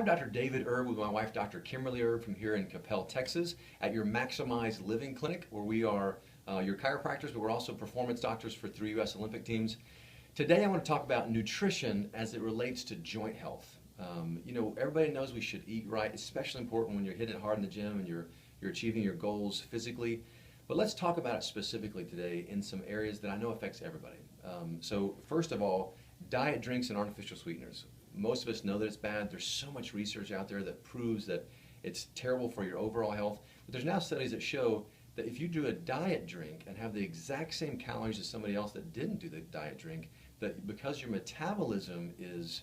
I'm Dr. David Erb with my wife, Dr. Kimberly Erb, from here in Coppell, Texas, at your Maximize Living Clinic, where we are your chiropractors, but we're also performance doctors for 3 U.S. Olympic teams. Today I want to talk about nutrition as it relates to joint health. Everybody knows we should eat right, especially important when you're hitting it hard in the gym and you're achieving your goals physically. But let's talk about it specifically today in some areas that I know affects everybody. So first of all, diet drinks and artificial sweeteners. Most of us know that it's bad. There's so much research out there that proves that it's terrible for your overall health. But there's now studies that show that if you do a diet drink and have the exact same calories as somebody else that didn't do the diet drink, that because your metabolism is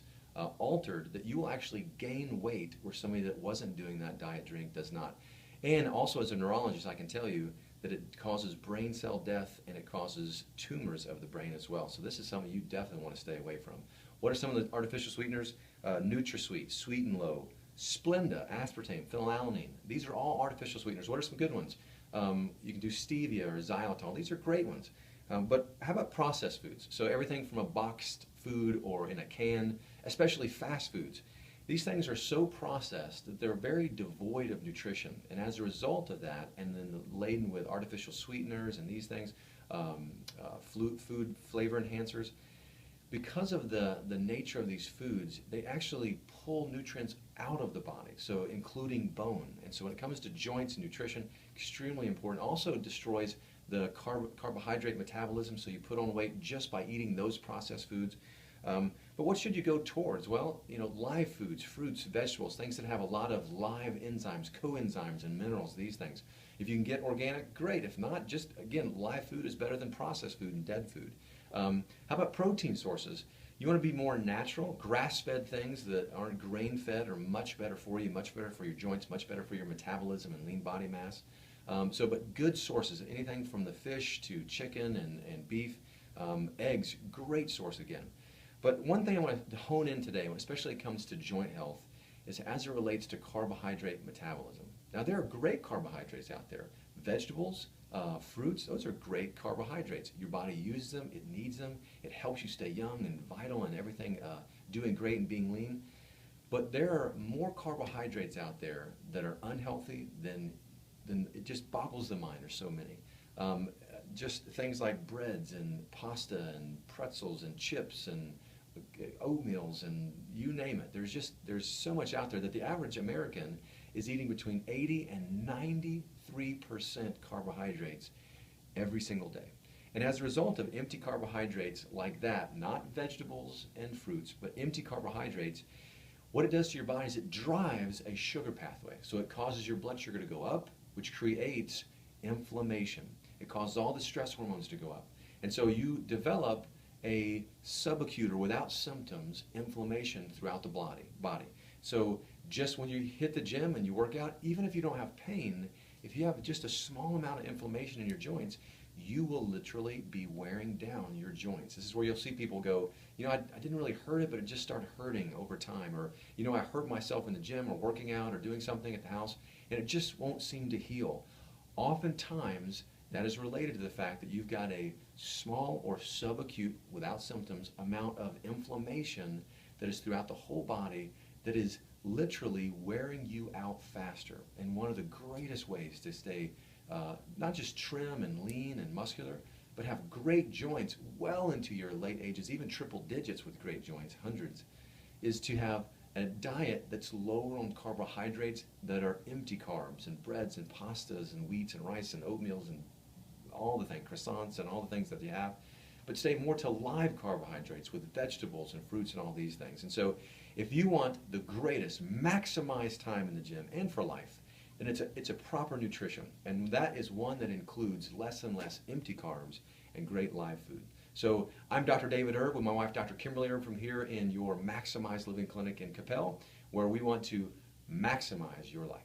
altered, that you will actually gain weight where somebody that wasn't doing that diet drink does not. And also, as a neurologist, I can tell you that it causes brain cell death and it causes tumors of the brain as well. So this is something you definitely want to stay away from. What are some of the artificial sweeteners? NutraSweet, Sweet and Low, Splenda, aspartame, phenylalanine. These are all artificial sweeteners. What are some good ones? You can do stevia or xylitol. These are great ones. But how about processed foods? So everything from a boxed food or in a can, especially fast foods. These things are so processed that they're very devoid of nutrition. And as a result of that, and then laden with artificial sweeteners and these things, food flavor enhancers, because of the nature of these foods, they actually pull nutrients out of the body, so including bone. And so when it comes to joints and nutrition, extremely important. Also destroys the carbohydrate metabolism, so you put on weight just by eating those processed foods. But what should you go towards? Well, live foods, fruits, vegetables, things that have a lot of live enzymes, coenzymes, and minerals, these things. If you can get organic, great. If not, just, again, live food is better than processed food and dead food. How about protein sources? You want to be more natural. Grass-fed things that aren't grain-fed are much better for you, much better for your joints, much better for your metabolism and lean body mass. But good sources, anything from the fish to chicken and beef, eggs, great source again. But one thing I want to hone in today, especially when it comes to joint health, is as it relates to carbohydrate metabolism. Now, there are great carbohydrates out there. Vegetables, fruits, those are great carbohydrates. Your body uses them, it needs them, it helps you stay young and vital and everything, doing great and being lean. But there are more carbohydrates out there that are unhealthy than it just boggles the mind. There's so many. Just things like breads and pasta and pretzels and chips and oatmeals and you name it. There's so much out there that the average American is eating between 80 and 93% carbohydrates every single day. And as a result of empty carbohydrates like that, not vegetables and fruits, but empty carbohydrates, what it does to your body is it drives a sugar pathway. So it causes your blood sugar to go up, which creates inflammation. It causes all the stress hormones to go up. And so you develop a subacute or without symptoms inflammation throughout the body. So just when you hit the gym and you work out, even if you don't have pain, if you have just a small amount of inflammation in your joints, you will literally be wearing down your joints. This is where you'll see people go, I didn't really hurt it, but it just started hurting over time. Or, I hurt myself in the gym or working out or doing something at the house, and it just won't seem to heal. Oftentimes, that is related to the fact that you've got a small or subacute, without symptoms, amount of inflammation that is throughout the whole body that is literally wearing you out faster. And one of the greatest ways to stay not just trim and lean and muscular, but have great joints well into your late ages, even triple digits with great joints, hundreds, is to have a diet that's lower on carbohydrates, that are empty carbs and breads and pastas and wheats and rice and oatmeals and all the things, croissants and all the things that you have, but stay more to live carbohydrates with vegetables and fruits and all these things. And so if you want the greatest, maximized time in the gym and for life, then it's a proper nutrition. And that is one that includes less and less empty carbs and great live food. So I'm Dr. David Erb with my wife, Dr. Kimberly Erb, from here in your Maximize Living Clinic in Coppell, where we want to maximize your life.